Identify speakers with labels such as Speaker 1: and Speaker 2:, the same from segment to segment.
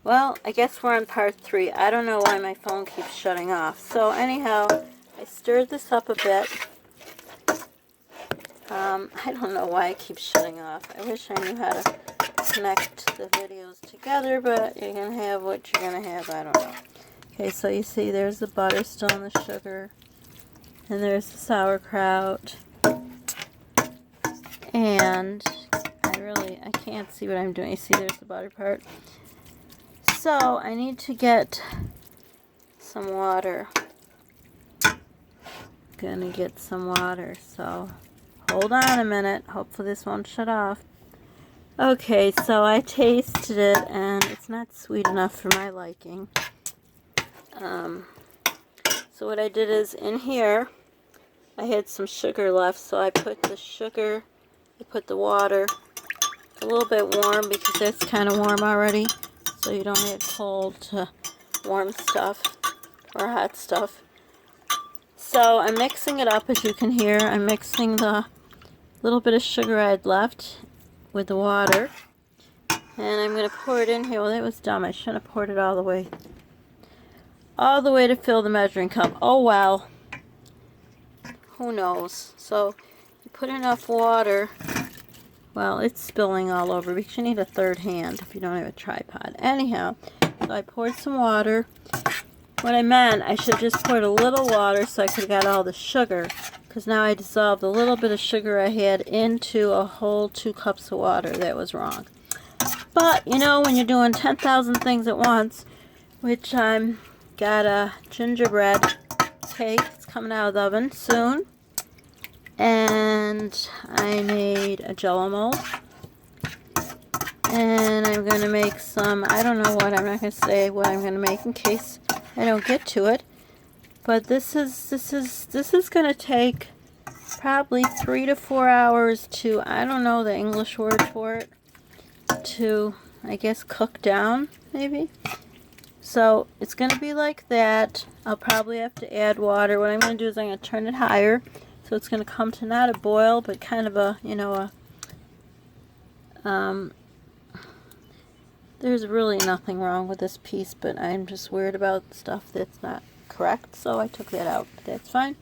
Speaker 1: Well, I guess we're on part 3. I don't know why my phone keeps shutting off. So anyhow, I stirred this up a bit. I don't know why it keeps shutting off. I wish I knew how to connect the videos together, but you're going to have what you're going to have. I don't know. Okay, so you see there's the butter still in the sugar. And there's the sauerkraut. And I can't see what I'm doing. You see there's the butter part. So I need to get some water. Gonna get some water, so hold on a minute. Hopefully this won't shut off. Okay, so I tasted it and it's not sweet enough for my liking. So what I did is in here I had some sugar left, so I put the sugar, I put the water a little bit warm because that's kind of warm already, so you don't add cold to warm stuff or hot stuff. So I'm mixing it up, as you can hear. I'm mixing the little bit of sugar I had left with the water, and I'm going to pour it in here. Well, that was dumb. I shouldn't have poured it all the way to fill the measuring cup. Oh well, who knows. So you put enough water. Well, it's spilling all over because you need a third hand if you don't have a tripod. Anyhow, so I poured some water. What I meant, I should have just poured a little water so I could have got all the sugar, because now I dissolved a little bit of sugar I had into a whole 2 cups of water. That was wrong. But, you know, when you're doing 10,000 things at once, which I'm got a gingerbread cake. It's coming out of the oven soon. And I made a jello mold. And I'm going to make some, I don't know what, I'm not going to say what I'm going to make in case I don't get to it. But this is going to take probably 3 to 4 hours to, I don't know the English word for it, to, I guess, cook down, maybe. So it's going to be like that. I'll probably have to add water. What I'm going to do is I'm going to turn it higher. So it's going to come to not a boil, but kind of a, you know, there's really nothing wrong with this piece, but I'm just weird about stuff that's not correct. So I took that out, but that's fine.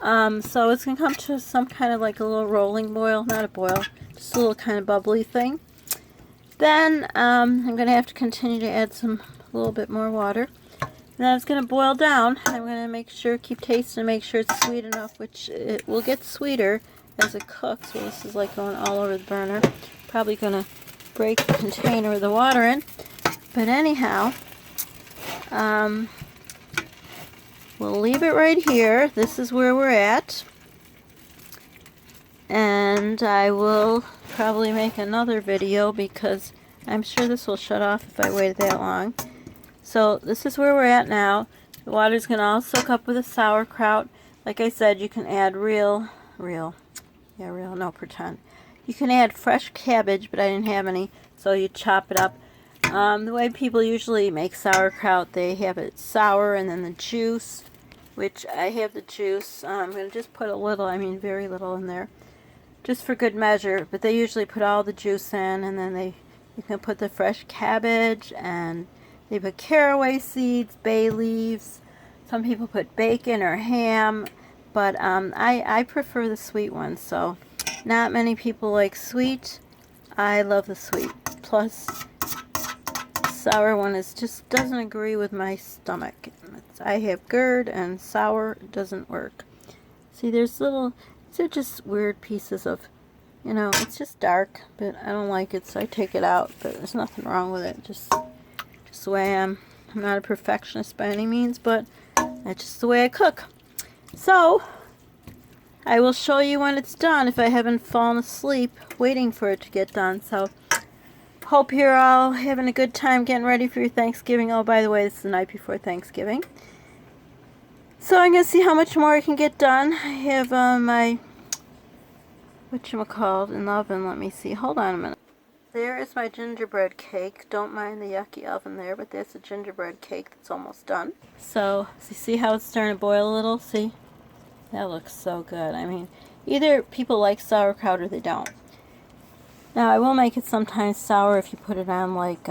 Speaker 1: So it's going to come to some kind of like a little rolling boil, not a boil, just a little kind of bubbly thing. Then I'm going to have to continue to add a little bit more water. And then it's going to boil down. I'm going to make sure, keep tasting and make sure it's sweet enough, which it will get sweeter as it cooks. Well, this is like going all over the burner. Probably going to break the container with the water in. But anyhow, we'll leave it right here. This is where we're at. And I will probably make another video because I'm sure this will shut off if I wait that long. So this is where we're at now. The water's going to all soak up with the sauerkraut. Like I said, you can add pretend. You can add fresh cabbage, but I didn't have any, so you chop it up. The way people usually make sauerkraut, they have it sour and then the juice, which I have the juice. I'm going to just put a little, I mean very little in there, just for good measure. But they usually put all the juice in, and then you can put the fresh cabbage, and they put caraway seeds, bay leaves. Some people put bacon or ham, but I prefer the sweet one. So not many people like sweet. I love the sweet. Plus, sour one just doesn't agree with my stomach. I have GERD, and sour doesn't work. See, these are just weird pieces of, you know, it's just dark, but I don't like it, so I take it out. But there's nothing wrong with it. Just the way I am. I'm not a perfectionist by any means, but that's just the way I cook. So I will show you when it's done if I haven't fallen asleep waiting for it to get done. So hope you're all having a good time getting ready for your Thanksgiving. Oh, by the way, this is the night before Thanksgiving. So I'm going to see how much more I can get done. I have my, whatchamacallit, in the oven. Let me see. Hold on a minute. There is my gingerbread cake. Don't mind the yucky oven there, but that's a gingerbread cake that's almost done. So you see how it's starting to boil a little? See? That looks so good. I mean, either people like sauerkraut or they don't. Now, I will make it sometimes sour if you put it on like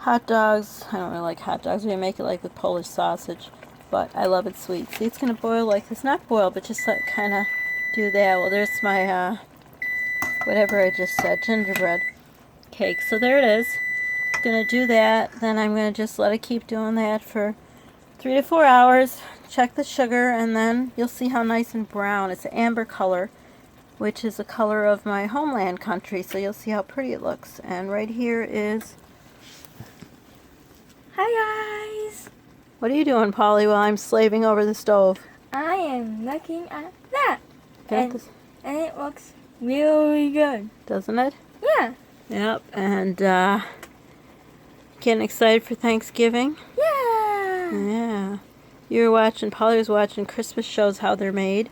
Speaker 1: hot dogs. I don't really like hot dogs. We make it like with Polish sausage, but I love it sweet. See, it's going to boil like this. Not boil, but just like kind of do that. Well, there's my, whatever I just said, gingerbread cake. So there it is. Going to do that. Then I'm going to just let it keep doing that for 3 to 4 hours. Check the sugar, and then you'll see how nice and brown. It's an amber color, which is the color of my homeland country. So you'll see how pretty it looks. And right here is...
Speaker 2: Hi guys!
Speaker 1: What are you doing, Polly, while I'm slaving over the stove?
Speaker 2: I am looking at that.
Speaker 1: And
Speaker 2: it looks really good.
Speaker 1: doesn't it?
Speaker 2: Yeah.
Speaker 1: Yep. And getting excited for Thanksgiving?
Speaker 2: Yeah.
Speaker 1: Yeah. You were watching, Polly was watching Christmas shows, how they're made.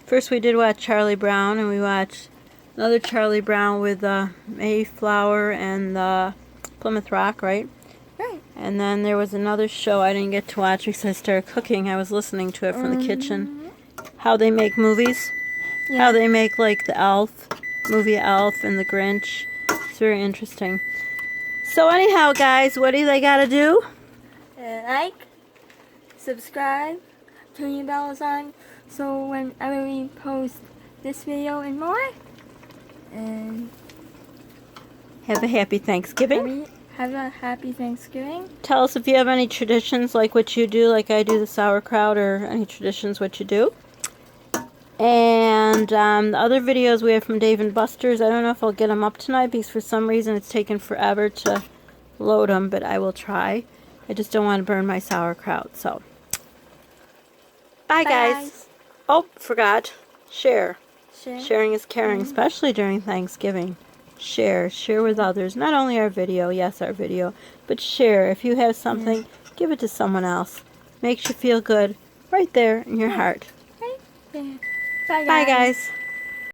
Speaker 1: First we did watch Charlie Brown, and we watched another Charlie Brown with Mayflower and Plymouth Rock, right?
Speaker 2: Right.
Speaker 1: And then there was another show I didn't get to watch because I started cooking. I was listening to it from the kitchen. How they make movies.
Speaker 2: Yeah.
Speaker 1: How they make like the Elf, movie Elf and the Grinch. It's very interesting. So anyhow, guys, what do they gotta do?
Speaker 2: Like, subscribe, turn your bells on, so whenever we post this video and more, and
Speaker 1: Have a happy Thanksgiving.
Speaker 2: have a happy Thanksgiving.
Speaker 1: Tell us if you have any traditions like what you do, like I do the sauerkraut, or any traditions what you do. And the other videos we have from Dave and Buster's, I don't know if I'll get them up tonight because for some reason it's taken forever to load them, but I will try. I just don't want to burn my sauerkraut, so. Bye, guys. Oh, forgot. Share. Sharing is caring, especially during Thanksgiving. Share with others. Not only our video, yes, our video, but share. If you have something, give it to someone else. Makes you feel good right there in your heart.
Speaker 2: Right there.
Speaker 1: Bye, guys.